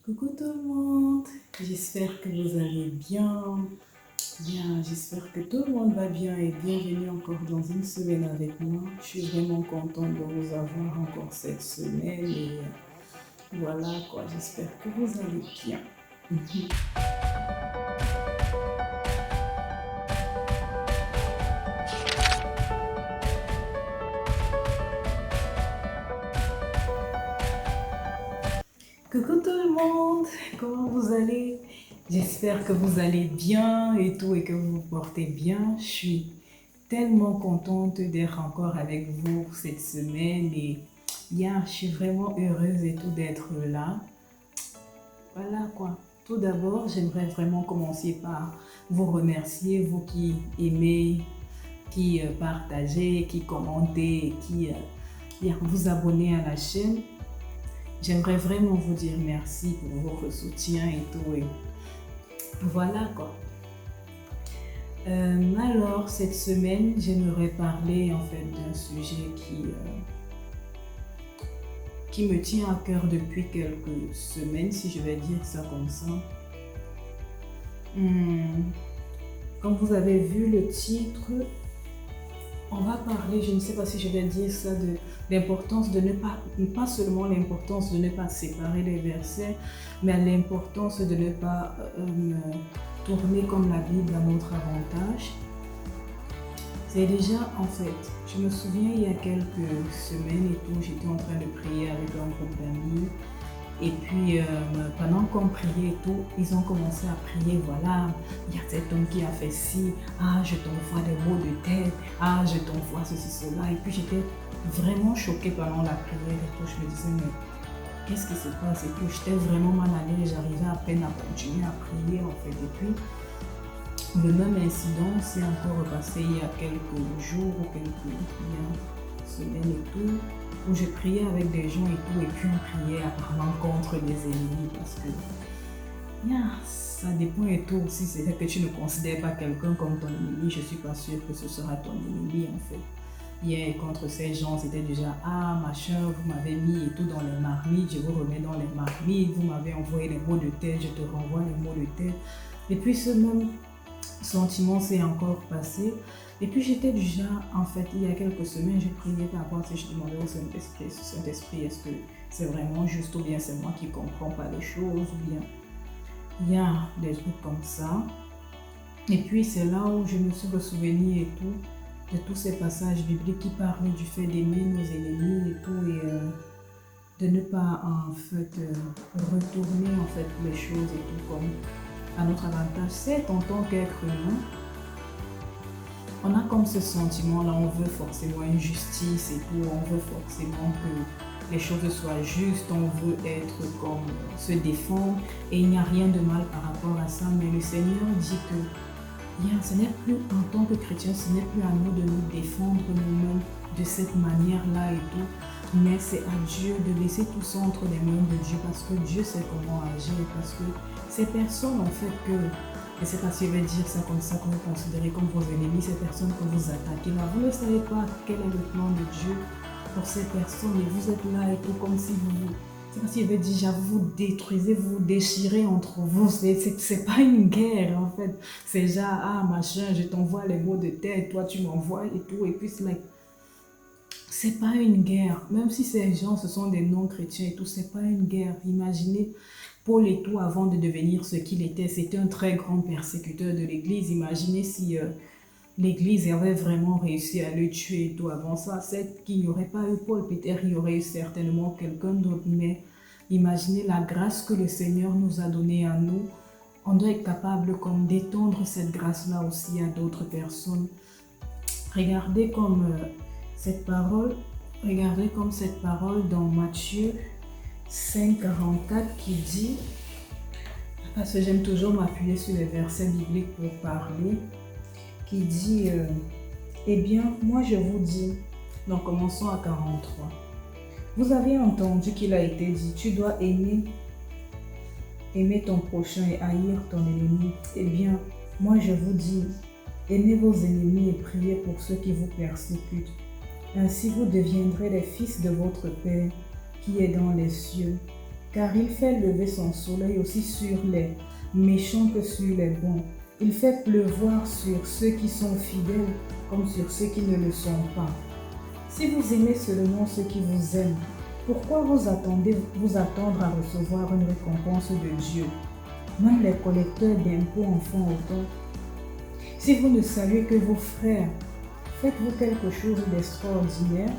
Coucou tout le monde, j'espère que vous allez bien. J'espère que tout le monde va bien et bienvenue encore dans une semaine avec moi. Je suis vraiment contente de vous avoir encore cette semaine et voilà quoi, j'espère que vous allez bien. Coucou tout le monde, comment vous allez? J'espère que vous allez bien et tout et que vous vous portez bien. Je suis tellement contente d'être encore avec vous cette semaine et je suis vraiment heureuse et tout d'être là. Voilà quoi. Tout d'abord, j'aimerais vraiment commencer par vous remercier, vous qui aimez, qui partagez, qui commentez, qui vous abonnez à la chaîne. J'aimerais vraiment vous dire merci pour votre soutien et tout. Et voilà quoi. Alors, cette semaine, j'aimerais parler en fait d'un sujet qui me tient à cœur depuis quelques semaines, si je vais dire ça comme ça. Comme vous avez vu le titre, on va parler, je ne sais pas si je vais dire ça, de l'importance de ne pas seulement l'importance de ne pas séparer les versets, mais l'importance de ne pas tourner comme la Bible à notre avantage. C'est déjà, en fait, je me souviens il y a quelques semaines et tout, j'étais en train de prier avec un groupe d'amis. Et puis, pendant qu'on priait et tout, ils ont commencé à prier, voilà, il y a cet homme qui a fait ci, je t'envoie des mots de tête, je t'envoie ceci, cela. Et puis, j'étais vraiment choquée pendant la prière et tout. Je me disais, mais qu'est-ce qui se passe? Et puis, j'étais vraiment mal à l'aise, j'arrivais à peine à continuer à prier, en fait. Et puis, le même incident s'est encore repassé il y a quelques jours ou quelques semaines et tout, où je priais avec des gens et tout, et puis on priait à l'encontre des ennemis parce que ça dépend et tout aussi, c'est que tu ne considères pas quelqu'un comme ton ennemi, je suis pas sûre que ce sera ton ennemi en fait. Hier, contre ces gens, c'était déjà machin, vous m'avez mis et tout dans les marmites, je vous remets dans les marmites, vous m'avez envoyé les mots de tête, je te renvoie les mots de tête. Et puis ce même sentiment s'est encore passé. Et puis j'étais du genre, en fait, il y a quelques semaines, je priais par rapport à ça, je demandais au Saint-Esprit, est-ce que c'est vraiment juste ou bien c'est moi qui ne comprends pas les choses, ou bien il y a des trucs comme ça. Et puis c'est là où je me suis ressouvenu et tout, de tous ces passages bibliques qui parlent du fait d'aimer nos ennemis et tout, et de ne pas en fait retourner en fait les choses et tout comme à notre avantage. C'est en tant qu'être humain, on a comme ce sentiment-là, on veut forcément une justice et tout, on veut forcément que les choses soient justes, on veut être comme se défendre et il n'y a rien de mal par rapport à ça, mais le Seigneur dit que ce n'est plus en tant que chrétien, ce n'est plus à nous de nous défendre nous-mêmes de cette manière-là et tout, mais c'est à Dieu de laisser tout ça entre les mains de Dieu parce que Dieu sait comment agir, parce que ces personnes en fait que je ne sais pas si je vais dire ça comme ça, que vous considérez comme vos ennemis, ces personnes que vous attaquez là. Vous ne savez pas quel est le plan de Dieu pour ces personnes et vous êtes là et tout comme si vous... C'est pas si je vais dire, vous vous détruisez, vous vous déchirez entre vous. C'est pas une guerre en fait. C'est genre, machin, je t'envoie les mots de tête, toi tu m'envoies et tout. Et puis c'est pas une guerre. Même si ces gens, ce sont des non-chrétiens et tout, c'est pas une guerre. Imaginez Paul et tout, avant de devenir ce qu'il était, c'était un très grand persécuteur de l'Église. Imaginez si l'Église avait vraiment réussi à le tuer et tout avant ça. C'est qu'il n'y aurait pas eu Paul, peut-être il y aurait eu certainement quelqu'un d'autre. Mais imaginez la grâce que le Seigneur nous a donnée à nous. On doit être capable comme d'étendre cette grâce-là aussi à d'autres personnes. Regardez comme cette parole dans Matthieu 5,44 qui dit, parce que j'aime toujours m'appuyer sur les versets bibliques pour parler, qui dit, eh bien, moi je vous dis, donc commençons à 43. Vous avez entendu qu'il a été dit, tu dois aimer ton prochain et haïr ton ennemi. Eh bien, moi je vous dis, aimez vos ennemis et priez pour ceux qui vous persécutent. Ainsi vous deviendrez les fils de votre Père qui est dans les cieux. car il fait lever son soleil aussi sur les méchants que sur les bons. Il fait pleuvoir sur ceux qui sont fidèles comme sur ceux qui ne le sont pas. Si vous aimez seulement ceux qui vous aiment, pourquoi vous attendez vous attendre à recevoir une récompense de Dieu? Même les collecteurs d'impôts en font autant. Si vous ne saluez que vos frères, faites-vous quelque chose d'extraordinaire?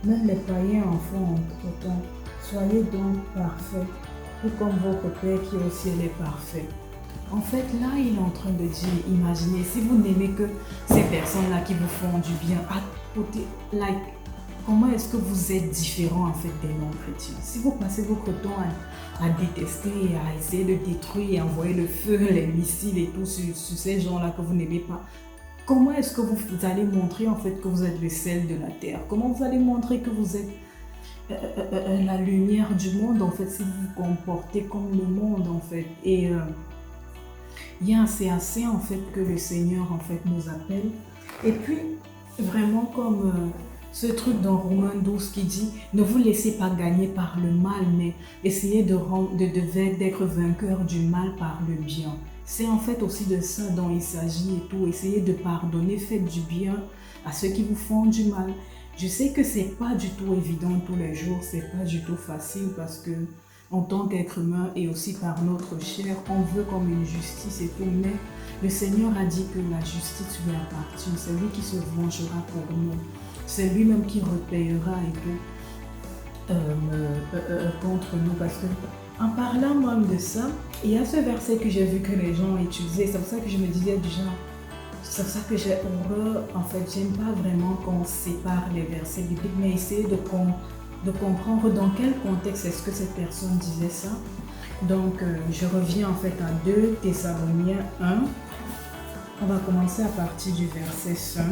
Même les païens en font autant. Soyez donc parfaits, tout comme votre Père qui est au ciel est parfait. En fait, là, il est en train de dire, imaginez, si vous n'aimez que ces personnes-là qui vous font du bien, à côté, comment est-ce que vous êtes différent en fait des non-chrétiens? Si vous passez votre temps à détester, à essayer de détruire et envoyer le feu, les missiles et tout sur ces gens-là que vous n'aimez pas, comment est-ce que vous allez montrer en fait que vous êtes le sel de la terre? Comment vous allez montrer que vous êtes la lumière du monde en fait si vous vous comportez comme le monde en fait? Et c'est assez en fait que le Seigneur en fait nous appelle. Et puis vraiment comme ce truc dans Romains 12 qui dit ne vous laissez pas gagner par le mal, mais essayez d'être vainqueur du mal par le bien. C'est en fait aussi de ça dont il s'agit et tout. Essayez de pardonner, faites du bien à ceux qui vous font du mal. Je sais que c'est pas du tout évident tous les jours, c'est pas du tout facile parce que en tant qu'être humain et aussi par notre chair, on veut comme une justice et tout, mais le Seigneur a dit que la justice lui appartient, c'est lui qui se vengera pour nous, c'est lui-même qui repayera et tout contre nous, parce que en parlant même de ça, il y a ce verset que j'ai vu que les gens utilisaient, c'est pour ça que je me disais du genre, c'est pour ça que j'ai horreur, en fait, j'aime pas vraiment qu'on sépare les versets bibliques, mais essayer de comprendre dans quel contexte est-ce que cette personne disait ça. Donc, je reviens en fait à 2 Thessaloniciens 1. On va commencer à partir du verset 5.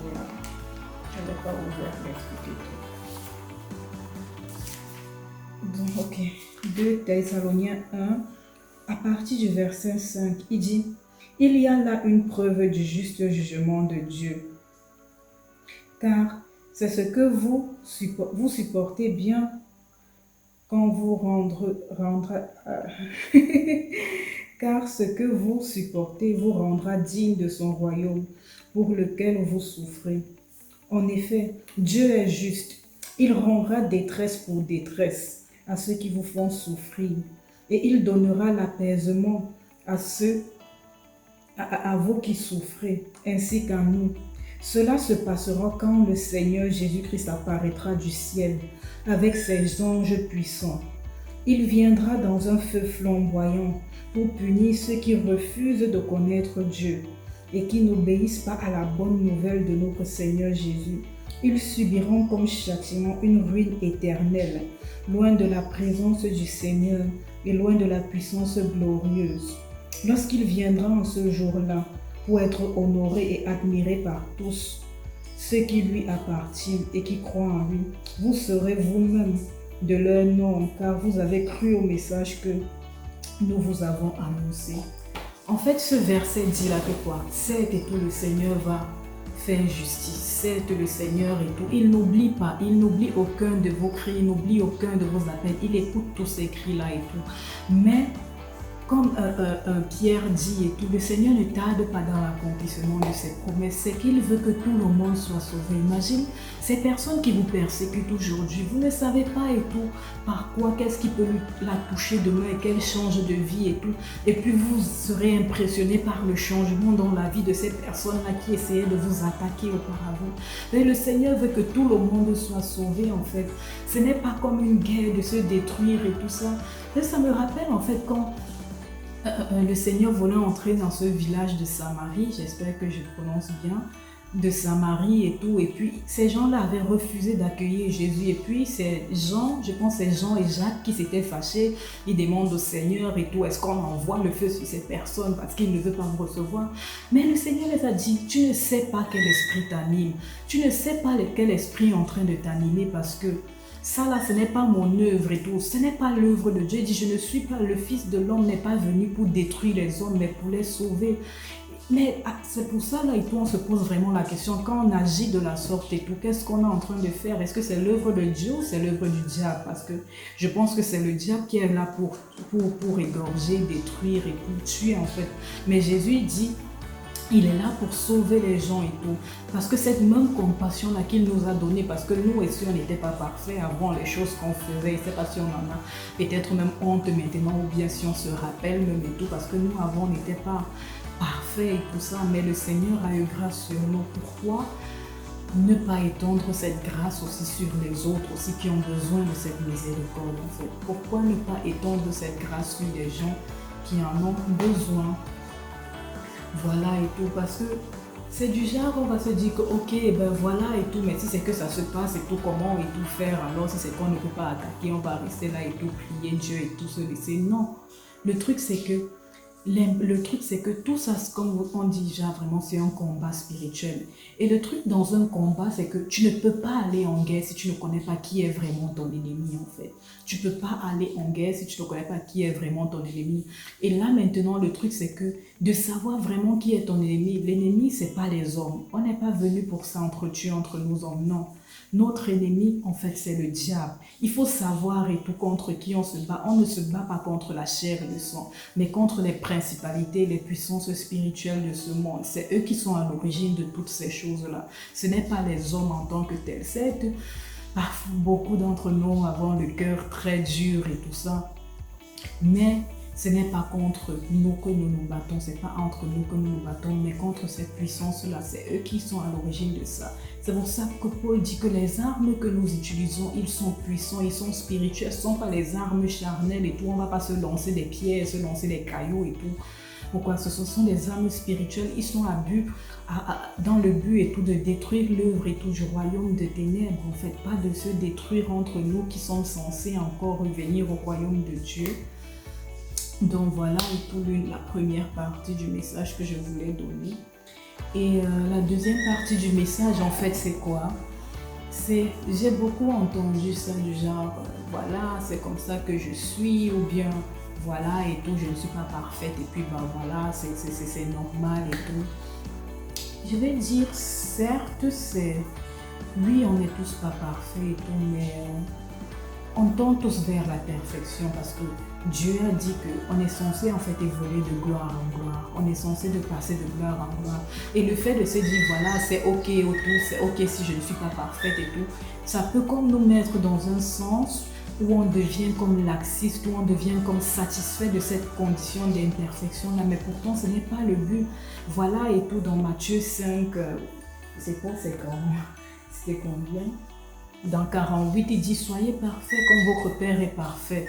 Voilà. Je n'ai pas ouvert l'expliquer tout. Donc, ok. 2 Thessaloniciens 1, à partir du verset 5, il dit « Il y a là une preuve du juste jugement de Dieu. Car c'est ce que vous supportez bien quand vous car ce que vous supportez vous rendra digne de son royaume pour lequel vous souffrez. En effet, Dieu est juste. Il rendra détresse pour détresse à ceux qui vous font souffrir et il donnera l'apaisement à vous qui souffrez ainsi qu'à nous. Cela se passera quand le Seigneur Jésus-Christ apparaîtra du ciel avec ses anges puissants. Il viendra dans un feu flamboyant pour punir ceux qui refusent de connaître Dieu et qui n'obéissent pas à la bonne nouvelle de notre Seigneur Jésus. Ils subiront comme châtiment une ruine éternelle, loin de la présence du Seigneur et loin de la puissance glorieuse. Lorsqu'il viendra en ce jour-là, pour être honoré et admiré par tous ceux qui lui appartiennent et qui croient en lui. Vous serez vous-même de leur nom, car vous avez cru au message que nous vous avons annoncé. En fait, ce verset dit là que quoi? Certes et tout, le Seigneur va faire justice. Certes, le Seigneur et tout. Il n'oublie pas, il n'oublie aucun de vos cris, il n'oublie aucun de vos appels. Il écoute tous ces cris-là et tout. Mais comme Pierre dit et tout, le Seigneur ne tarde pas dans l'accomplissement de ses promesses, c'est qu'il veut que tout le monde soit sauvé. Imagine ces personnes qui vous persécutent aujourd'hui, vous ne savez pas et tout par quoi, qu'est-ce qui peut la toucher demain et qu'elle change de vie et tout. Et puis vous serez impressionné par le changement dans la vie de ces personnes-là qui essayaient de vous attaquer auparavant. Mais le Seigneur veut que tout le monde soit sauvé en fait. Ce n'est pas comme une guerre de se détruire et tout ça. Et ça me rappelle en fait quand le Seigneur voulait entrer dans ce village de Samarie, j'espère que je prononce bien, de Samarie et tout, et puis ces gens-là avaient refusé d'accueillir Jésus, et puis c'est Jean, je pense c'est Jean et Jacques qui s'étaient fâchés, ils demandent au Seigneur et tout, est-ce qu'on envoie le feu sur cette personne parce qu'il ne veut pas vous recevoir? Mais le Seigneur les a dit, tu ne sais pas quel esprit t'anime, tu ne sais pas quel esprit est en train de t'animer parce que ça là, ce n'est pas mon œuvre et tout. Ce n'est pas l'œuvre de Dieu. Il dit, je ne suis pas, le Fils de l'homme n'est pas venu pour détruire les hommes, mais pour les sauver. Mais c'est pour ça, là, et tout, on se pose vraiment la question, quand on agit de la sorte et tout, qu'est-ce qu'on est en train de faire? Est-ce que c'est l'œuvre de Dieu ou c'est l'œuvre du diable? Parce que je pense que c'est le diable qui est là pour égorger, détruire et pour tuer, en fait. Mais Jésus dit, il est là pour sauver les gens et tout. Parce que cette même compassion-là qu'il nous a donnée, parce que nous aussi, on n'était pas parfaits avant les choses qu'on faisait. Je ne sais pas si on en a peut-être même honte maintenant, ou bien si on se rappelle même et tout, parce que nous, avant, on n'était pas parfait et tout ça, mais le Seigneur a eu grâce sur nous. Pourquoi ne pas étendre cette grâce aussi sur les autres aussi qui ont besoin de cette miséricorde en fait? Pourquoi ne pas étendre cette grâce sur les gens qui en ont besoin? Voilà et tout, parce que c'est du genre, on va se dire que ok, ben voilà et tout, mais si c'est que ça se passe et tout, comment et tout faire? Alors si c'est qu'on ne peut pas attaquer, on va rester là et tout, prier Dieu et tout se laisser. Non, le truc c'est que tout ça, comme on dit déjà, vraiment, c'est un combat spirituel. Et le truc dans un combat, c'est que tu ne peux pas aller en guerre si tu ne connais pas qui est vraiment ton ennemi, en fait. Tu ne peux pas aller en guerre si tu ne connais pas qui est vraiment ton ennemi. Et là, maintenant, le truc, c'est que de savoir vraiment qui est ton ennemi. L'ennemi, ce n'est pas les hommes. On n'est pas venu pour s'entretuer entre nous hommes, non. Notre ennemi, en fait, c'est le diable. Il faut savoir et tout contre qui on se bat. On ne se bat pas contre la chair et le sang, mais contre les principalités, les puissances spirituelles de ce monde. C'est eux qui sont à l'origine de toutes ces choses-là. Ce n'est pas les hommes en tant que tels. C'est que beaucoup d'entre nous avons le cœur très dur et tout ça. Mais ce n'est pas contre nous que nous nous battons, c'est pas entre nous que nous nous battons, mais contre cette puissance-là. C'est eux qui sont à l'origine de ça. C'est pour ça que Paul dit que les armes que nous utilisons, ils sont puissants, ils sont spirituels, ce ne sont pas les armes charnelles et tout. On ne va pas se lancer des pierres, se lancer des cailloux et tout. Pourquoi? Ce sont des armes spirituelles, ils sont dans le but et tout de détruire l'œuvre et tout du royaume de ténèbres. En fait, pas de se détruire entre nous qui sommes censés encore revenir au royaume de Dieu. Donc voilà et tout la première partie du message que je voulais donner. Et la deuxième partie du message, en fait, c'est quoi? J'ai beaucoup entendu ça du genre, voilà, c'est comme ça que je suis, ou bien, voilà, et tout, je ne suis pas parfaite, et puis, bah voilà, c'est normal et tout. Je vais dire, certes, oui, on n'est tous pas parfaits et tout, mais on tend tous vers la perfection parce que Dieu a dit qu'on est censé en fait évoluer de gloire en gloire. On est censé de passer de gloire en gloire. Et le fait de se dire voilà, c'est ok au tout, c'est ok si je ne suis pas parfaite et tout, ça peut comme nous mettre dans un sens où on devient comme laxiste, où on devient comme satisfait de cette condition d'imperfection là. Mais pourtant ce n'est pas le but. Voilà et tout dans Matthieu 5, c'est quoi, c'était combien? Dans 48, il dit soyez parfaits comme votre Père est parfait.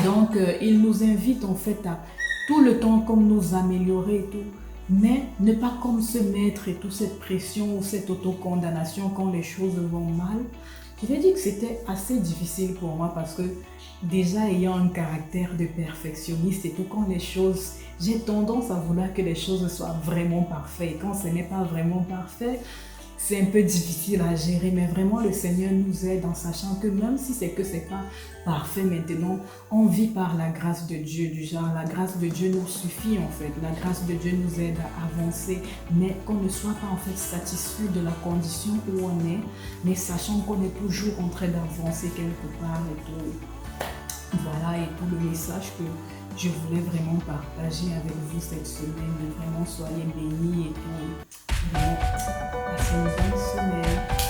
Donc, il nous invite en fait à tout le temps comme nous améliorer et tout, mais ne pas comme se mettre et toute cette pression ou cette autocondamnation quand les choses vont mal. Je vais dire que c'était assez difficile pour moi parce que déjà ayant un caractère de perfectionniste et tout, quand les choses, j'ai tendance à vouloir que les choses soient vraiment parfaites. Et quand ce n'est pas vraiment parfait, c'est un peu difficile à gérer, mais vraiment le Seigneur nous aide en sachant que même si c'est pas parfait maintenant, on vit par la grâce de Dieu, du genre la grâce de Dieu nous suffit en fait, la grâce de Dieu nous aide à avancer, mais qu'on ne soit pas en fait satisfait de la condition où on est, mais sachant qu'on est toujours en train d'avancer quelque part et tout. Voilà et tout le message que je voulais vraiment partager avec vous cette semaine, de vraiment soyez bénis et tout. Passez une bonne semaine.